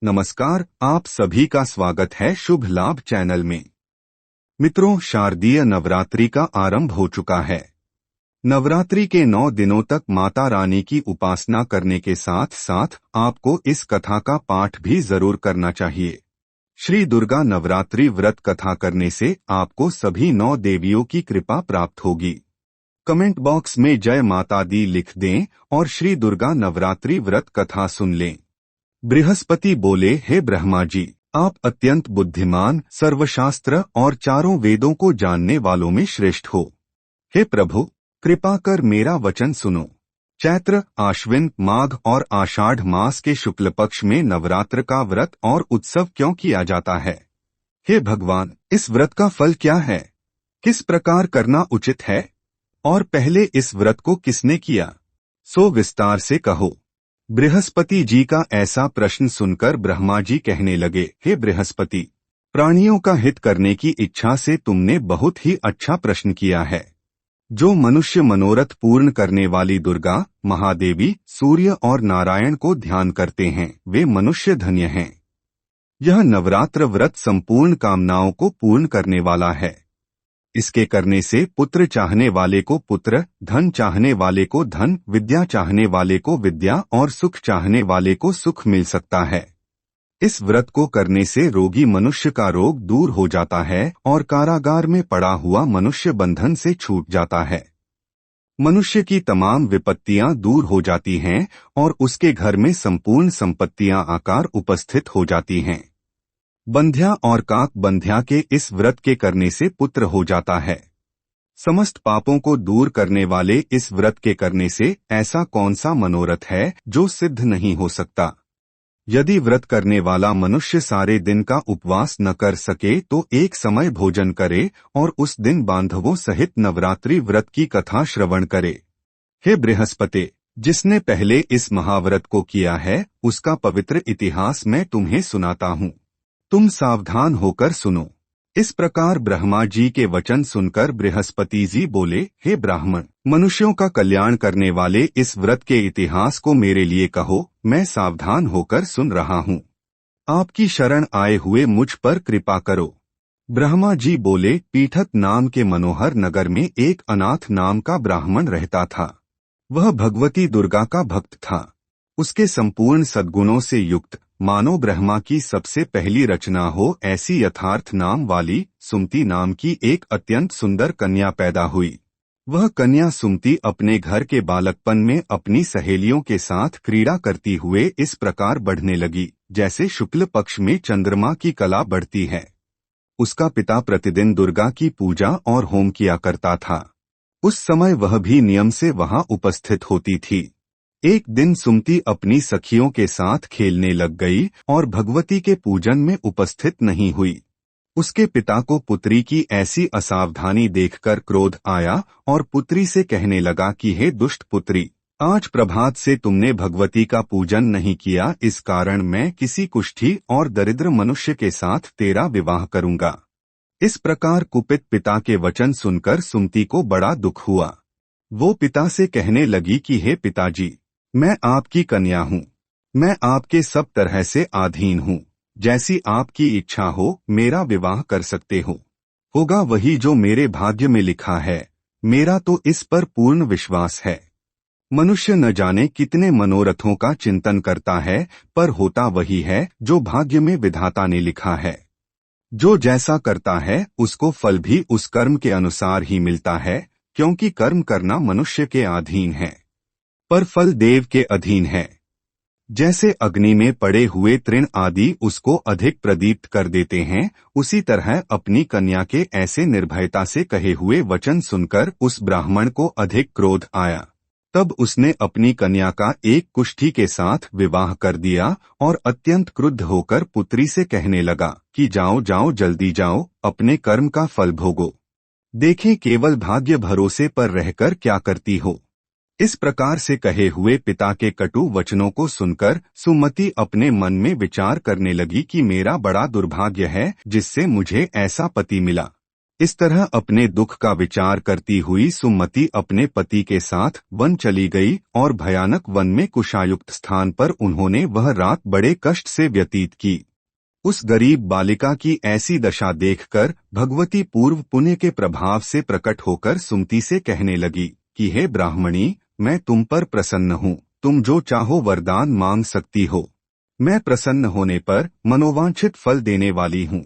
नमस्कार, आप सभी का स्वागत है शुभ लाभ चैनल में। मित्रों, शारदीय नवरात्रि का आरंभ हो चुका है। नवरात्रि के 9 दिनों तक माता रानी की उपासना करने के साथ साथ आपको इस कथा का पाठ भी जरूर करना चाहिए। श्री दुर्गा नवरात्रि व्रत कथा करने से आपको सभी 9 देवियों की कृपा प्राप्त होगी। कमेंट बॉक्स में जय माता दी लिख दें और श्री दुर्गा नवरात्रि व्रत कथा सुन लें। बृहस्पति बोले, हे ब्रह्मा जी, आप अत्यंत बुद्धिमान, सर्वशास्त्र और चारों वेदों को जानने वालों में श्रेष्ठ हो। हे प्रभु, कृपा कर मेरा वचन सुनो। चैत्र, आश्विन, माघ और आषाढ़ मास के शुक्ल पक्ष में नवरात्र का व्रत और उत्सव क्यों किया जाता है? हे भगवान, इस व्रत का फल क्या है? किस प्रकार करना उचित है? और पहले इस व्रत को किसने किया? सो विस्तार से कहो। बृहस्पति जी का ऐसा प्रश्न सुनकर ब्रह्मा जी कहने लगे, हे बृहस्पति, प्राणियों का हित करने की इच्छा से तुमने बहुत ही अच्छा प्रश्न किया है। जो मनुष्य मनोरथ पूर्ण करने वाली दुर्गा, महादेवी, सूर्य और नारायण को ध्यान करते हैं, वे मनुष्य धन्य हैं। यह नवरात्र व्रत संपूर्ण कामनाओं को पूर्ण करने वाला है। इसके करने से पुत्र चाहने वाले को पुत्र, धन चाहने वाले को धन, विद्या चाहने वाले को विद्या और सुख चाहने वाले को सुख मिल सकता है। इस व्रत को करने से रोगी मनुष्य का रोग दूर हो जाता है और कारागार में पड़ा हुआ मनुष्य बंधन से छूट जाता है। मनुष्य की तमाम विपत्तियां दूर हो जाती हैं और उसके घर में संपूर्ण संपत्तियां आकार उपस्थित हो जाती हैं। बंध्या और काक बंध्या के इस व्रत के करने से पुत्र हो जाता है। समस्त पापों को दूर करने वाले इस व्रत के करने से ऐसा कौन सा मनोरथ है जो सिद्ध नहीं हो सकता? यदि व्रत करने वाला मनुष्य सारे दिन का उपवास न कर सके तो एक समय भोजन करे और उस दिन बांधवों सहित नवरात्रि व्रत की कथा श्रवण करे। हे बृहस्पति, जिसने पहले इस महाव्रत को किया है उसका पवित्र इतिहास मैं तुम्हें सुनाता हूँ। तुम सावधान होकर सुनो। इस प्रकार ब्रह्मा जी के वचन सुनकर बृहस्पति जी बोले, हे ब्राह्मण, मनुष्यों का कल्याण करने वाले इस व्रत के इतिहास को मेरे लिए कहो, मैं सावधान होकर सुन रहा हूँ। आपकी शरण आए हुए मुझ पर कृपा करो। ब्रह्मा जी बोले, पीठक नाम के मनोहर नगर में एक अनाथ नाम का ब्राह्मण रहता था। वह भगवती दुर्गा का भक्त था। उसके संपूर्ण सद्गुणों से युक्त, मानो ब्रह्मा की सबसे पहली रचना हो ऐसी यथार्थ नाम वाली सुमति नाम की एक अत्यंत सुंदर कन्या पैदा हुई। वह कन्या सुमति अपने घर के बालकपन में अपनी सहेलियों के साथ क्रीड़ा करती हुए इस प्रकार बढ़ने लगी जैसे शुक्ल पक्ष में चंद्रमा की कला बढ़ती है। उसका पिता प्रतिदिन दुर्गा की पूजा और होम किया करता था। उस समय वह भी नियम से वहां उपस्थित होती थी। एक दिन सुमति अपनी सखियों के साथ खेलने लग गई और भगवती के पूजन में उपस्थित नहीं हुई। उसके पिता को पुत्री की ऐसी असावधानी देखकर क्रोध आया और पुत्री से कहने लगा कि हे दुष्ट पुत्री, आज प्रभात से तुमने भगवती का पूजन नहीं किया, इस कारण मैं किसी कुष्ठी और दरिद्र मनुष्य के साथ तेरा विवाह करूंगा। इस प्रकार कुपित पिता के वचन सुनकर सुमति को बड़ा दुख हुआ। वो पिता से कहने लगी कि हे पिताजी, मैं आपकी कन्या हूँ। मैं आपके सब तरह से अधीन हूँ। जैसी आपकी इच्छा हो मेरा विवाह कर सकते हो। होगा वही जो मेरे भाग्य में लिखा है। मेरा तो इस पर पूर्ण विश्वास है। मनुष्य न जाने कितने मनोरथों का चिंतन करता है, पर होता वही है जो भाग्य में विधाता ने लिखा है। जो जैसा करता है उसको फल भी उस कर्म के अनुसार ही मिलता है, क्योंकि कर्म करना मनुष्य के अधीन है पर फल देव के अधीन है। जैसे अग्नि में पड़े हुए तृण आदि उसको अधिक प्रदीप्त कर देते हैं, उसी तरह अपनी कन्या के ऐसे निर्भयता से कहे हुए वचन सुनकर उस ब्राह्मण को अधिक क्रोध आया। तब उसने अपनी कन्या का एक कुष्ठी के साथ विवाह कर दिया और अत्यंत क्रुद्ध होकर पुत्री से कहने लगा कि जाओ जाओ, जल्दी जाओ, अपने कर्म का फल भोगो। देखें केवल भाग्य भरोसे पर रहकर क्या करती हो। इस प्रकार से कहे हुए पिता के कटु वचनों को सुनकर सुमति अपने मन में विचार करने लगी कि मेरा बड़ा दुर्भाग्य है जिससे मुझे ऐसा पति मिला। इस तरह अपने दुख का विचार करती हुई सुमति अपने पति के साथ वन चली गई और भयानक वन में कुशायुक्त स्थान पर उन्होंने वह रात बड़े कष्ट से व्यतीत की। उस गरीब बालिका की ऐसी दशा देखकर भगवती पूर्व पुण्य के प्रभाव से प्रकट होकर सुमति से कहने लगी कि हे ब्राह्मणी, मैं तुम पर प्रसन्न हूँ, तुम जो चाहो वरदान मांग सकती हो। मैं प्रसन्न होने पर मनोवांछित फल देने वाली हूँ।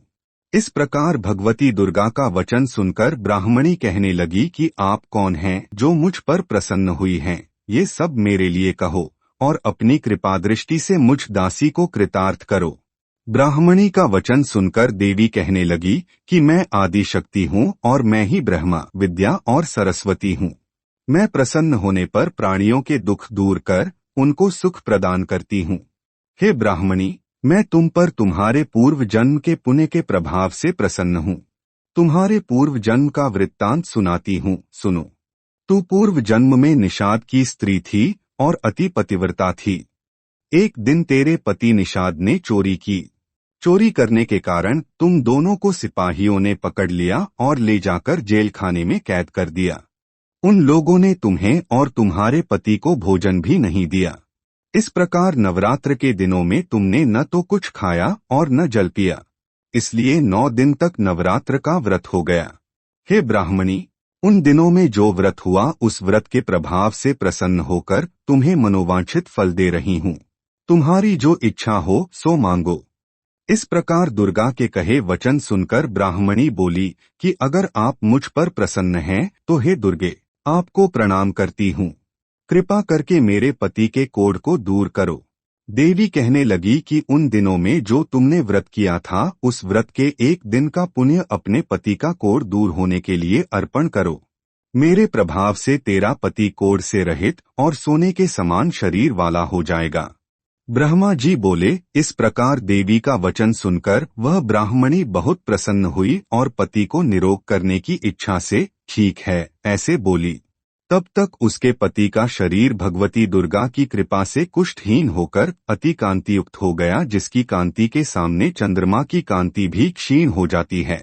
इस प्रकार भगवती दुर्गा का वचन सुनकर ब्राह्मणी कहने लगी कि आप कौन हैं जो मुझ पर प्रसन्न हुई हैं, ये सब मेरे लिए कहो और अपनी कृपा दृष्टि से मुझ दासी को कृतार्थ करो। ब्राह्मणी का वचन सुनकर देवी कहने लगी कि मैं आदि शक्ति हूँ और मैं ही ब्रह्मा, विद्या और सरस्वती हूँ। मैं प्रसन्न होने पर प्राणियों के दुख दूर कर उनको सुख प्रदान करती हूँ। हे ब्राह्मणी, मैं तुम पर तुम्हारे पूर्व जन्म के पुण्य के प्रभाव से प्रसन्न हूँ। तुम्हारे पूर्व जन्म का वृत्तांत सुनाती हूँ, सुनो। तू पूर्व जन्म में निषाद की स्त्री थी और अति पतिव्रता थी। एक दिन तेरे पति निषाद ने चोरी की। चोरी करने के कारण तुम दोनों को सिपाहियों ने पकड़ लिया और ले जाकर जेल खाने में कैद कर दिया। उन लोगों ने तुम्हें और तुम्हारे पति को भोजन भी नहीं दिया। इस प्रकार नवरात्र के दिनों में तुमने न तो कुछ खाया और न जल पिया, इसलिए 9 दिन तक नवरात्र का व्रत हो गया। हे ब्राह्मणी, उन दिनों में जो व्रत हुआ उस व्रत के प्रभाव से प्रसन्न होकर तुम्हें मनोवांछित फल दे रही हूँ। तुम्हारी जो इच्छा हो सो मांगो। इस प्रकार दुर्गा के कहे वचन सुनकर ब्राह्मणी बोली कि अगर आप मुझ पर प्रसन्न हैं तो हे दुर्गे, आपको प्रणाम करती हूँ। कृपा करके मेरे पति के कोढ़ को दूर करो। देवी कहने लगी कि उन दिनों में जो तुमने व्रत किया था उस व्रत के एक दिन का पुण्य अपने पति का कोढ़ दूर होने के लिए अर्पण करो। मेरे प्रभाव से तेरा पति कोढ़ से रहित और सोने के समान शरीर वाला हो जाएगा। ब्रह्मा जी बोले। इस प्रकार देवी का वचन सुनकर वह ब्राह्मणी बहुत प्रसन्न हुई और पति को निरोग करने की इच्छा से ठीक है ऐसे बोली। तब तक उसके पति का शरीर भगवती दुर्गा की कृपा से कुष्ठहीन होकर अति कांतियुक्त हो गया, जिसकी कांति के सामने चंद्रमा की कांति भी क्षीण हो जाती है।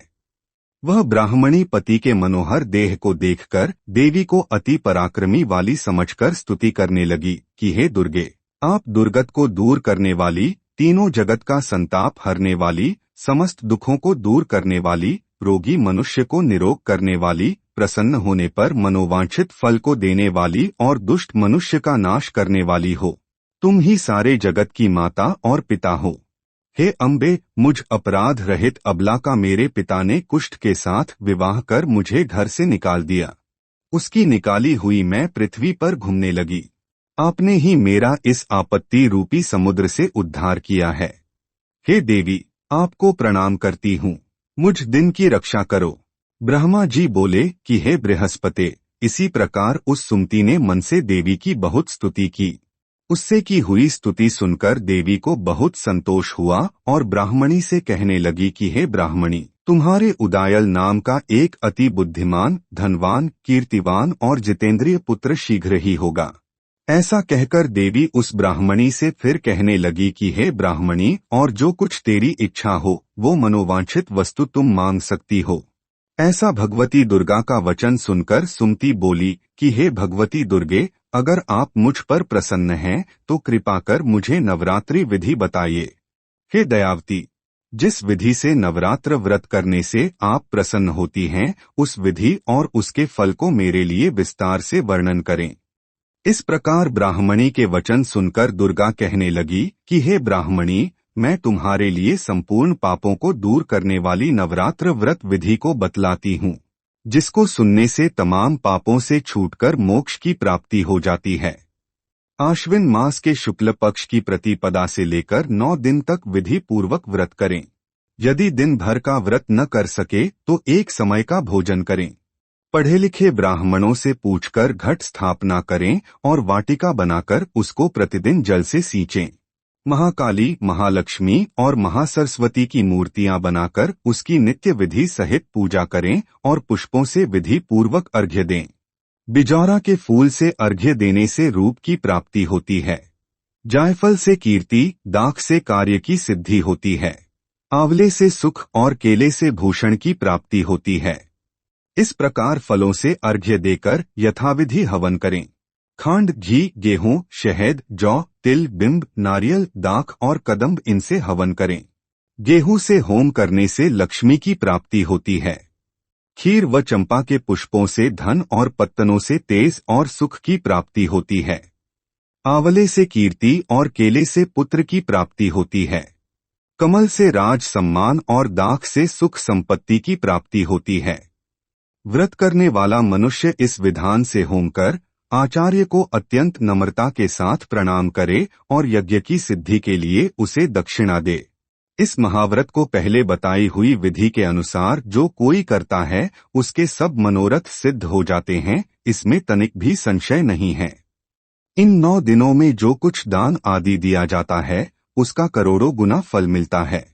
वह ब्राह्मणी पति के मनोहर देह को देखकर देवी को अति पराक्रमी वाली समझकर स्तुति करने लगी कि हे दुर्गे, आप दुर्गत को दूर करने वाली, तीनों जगत का संताप हरने वाली, समस्त दुखों को दूर करने वाली, रोगी मनुष्य को निरोग करने वाली, प्रसन्न होने पर मनोवांछित फल को देने वाली और दुष्ट मनुष्य का नाश करने वाली हो। तुम ही सारे जगत की माता और पिता हो। हे अम्बे, मुझ अपराध रहित अबला का मेरे पिता ने कुष्ठ के साथ विवाह कर मुझे घर से निकाल दिया। उसकी निकाली हुई मैं पृथ्वी पर घूमने लगी। आपने ही मेरा इस आपत्ति रूपी समुद्र से उद्धार किया है। हे देवी, आपको प्रणाम करती हूँ, मुझ दिन की रक्षा करो। ब्रह्मा जी बोले कि हे बृहस्पति, इसी प्रकार उस सुमति ने मन से देवी की बहुत स्तुति की। उससे की हुई स्तुति सुनकर देवी को बहुत संतोष हुआ और ब्राह्मणी से कहने लगी कि हे ब्राह्मणी, तुम्हारे उदायल नाम का एक अति बुद्धिमान, धनवान, कीर्तिवान और जितेंद्रिय पुत्र शीघ्र ही होगा। ऐसा कहकर देवी उस ब्राह्मणी से फिर कहने लगी कि हे ब्राह्मणी, और जो कुछ तेरी इच्छा हो वो मनोवांछित वस्तु तुम मांग सकती हो। ऐसा भगवती दुर्गा का वचन सुनकर सुमति बोली कि हे भगवती दुर्गे, अगर आप मुझ पर प्रसन्न हैं तो कृपा कर मुझे नवरात्रि विधि बताइए। हे दयावती, जिस विधि से नवरात्र व्रत करने से आप प्रसन्न होती हैं उस विधि और उसके फल को मेरे लिए विस्तार से वर्णन करें। इस प्रकार ब्राह्मणी के वचन सुनकर दुर्गा कहने लगी कि हे ब्राह्मणी, मैं तुम्हारे लिए संपूर्ण पापों को दूर करने वाली नवरात्र व्रत विधि को बतलाती हूँ, जिसको सुनने से तमाम पापों से छूटकर मोक्ष की प्राप्ति हो जाती है। आश्विन मास के शुक्ल पक्ष की प्रतिपदा से लेकर 9 दिन तक विधि पूर्वक व्रत करें। यदि दिन भर का व्रत न कर सके तो एक समय का भोजन करें। पढ़े लिखे ब्राह्मणों से पूछकर घट स्थापना करें और वाटिका बनाकर उसको प्रतिदिन जल से सींचें। महाकाली, महालक्ष्मी और महासरस्वती की मूर्तियां बनाकर उसकी नित्य विधि सहित पूजा करें और पुष्पों से विधि पूर्वक अर्घ्य दें। बिजौरा के फूल से अर्घ्य देने से रूप की प्राप्ति होती है। जायफल से कीर्ति, दाख से कार्य की सिद्धि होती है। आंवले से सुख और केले से भूषण की प्राप्ति होती है। इस प्रकार फलों से अर्घ्य देकर यथाविधि हवन करें। खांड, घी, गेहूं, शहद, जौ, तिल, बिंब, नारियल, दाख और कदम्ब इनसे हवन करें। गेहूं से होम करने से लक्ष्मी की प्राप्ति होती है। खीर व चंपा के पुष्पों से धन और पत्तनों से तेज और सुख की प्राप्ति होती है। आंवले से कीर्ति और केले से पुत्र की प्राप्ति होती है। कमल से राज सम्मान और दाख से सुख संपत्ति की प्राप्ति होती है। व्रत करने वाला मनुष्य इस विधान से होम कर आचार्य को अत्यंत नम्रता के साथ प्रणाम करे और यज्ञ की सिद्धि के लिए उसे दक्षिणा दे। इस महाव्रत को पहले बताई हुई विधि के अनुसार जो कोई करता है उसके सब मनोरथ सिद्ध हो जाते हैं, इसमें तनिक भी संशय नहीं है। इन 9 दिनों में जो कुछ दान आदि दिया जाता है उसका करोड़ों गुना फल मिलता है।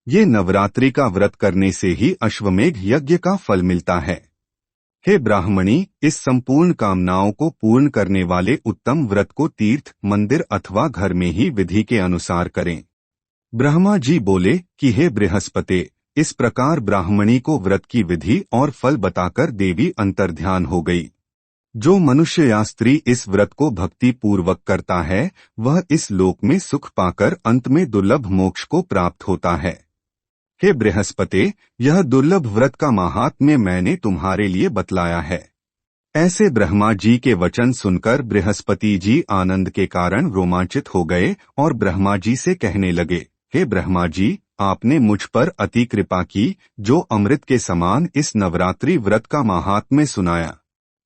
ये नवरात्रि का व्रत करने से ही अश्वमेघ यज्ञ का फल मिलता है। हे ब्राह्मणी, इस संपूर्ण कामनाओं को पूर्ण करने वाले उत्तम व्रत को तीर्थ, मंदिर अथवा घर में ही विधि के अनुसार करें। ब्रह्मा जी बोले कि हे बृहस्पति, इस प्रकार ब्राह्मणी को व्रत की विधि और फल बताकर देवी अंतर्ध्यान हो गई। जो मनुष्य या स्त्री इस व्रत को भक्ति पूर्वक करता है वह इस लोक में सुख पाकर अंत में दुर्लभ मोक्ष को प्राप्त होता है। हे बृहस्पति, यह दुर्लभ व्रत का महात्म्य मैंने तुम्हारे लिए बतलाया है। ऐसे ब्रह्मा जी के वचन सुनकर बृहस्पति जी आनंद के कारण रोमांचित हो गए और ब्रह्मा जी से कहने लगे, हे ब्रह्मा जी, आपने मुझ पर अति कृपा की जो अमृत के समान इस नवरात्रि व्रत का महात्म्य सुनाया।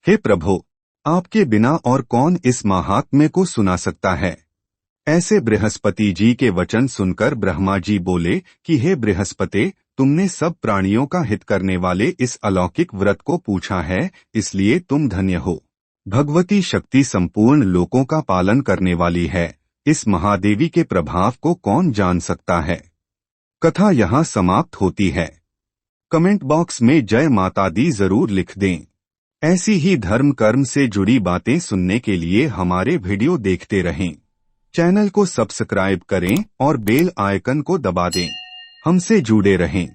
हे प्रभु, आपके बिना और कौन इस महात्म्य को सुना सकता है। ऐसे बृहस्पति जी के वचन सुनकर ब्रह्मा जी बोले कि हे बृहस्पति, तुमने सब प्राणियों का हित करने वाले इस अलौकिक व्रत को पूछा है, इसलिए तुम धन्य हो। भगवती शक्ति संपूर्ण लोकों का पालन करने वाली है। इस महादेवी के प्रभाव को कौन जान सकता है। कथा यहाँ समाप्त होती है। कमेंट बॉक्स में जय माता दी जरूर लिख दें। ऐसी ही धर्म कर्म से जुड़ी बातें सुनने के लिए हमारे वीडियो देखते रहें। चैनल को सब्सक्राइब करें और बेल आइकन को दबा दें। हमसे जुड़े रहें।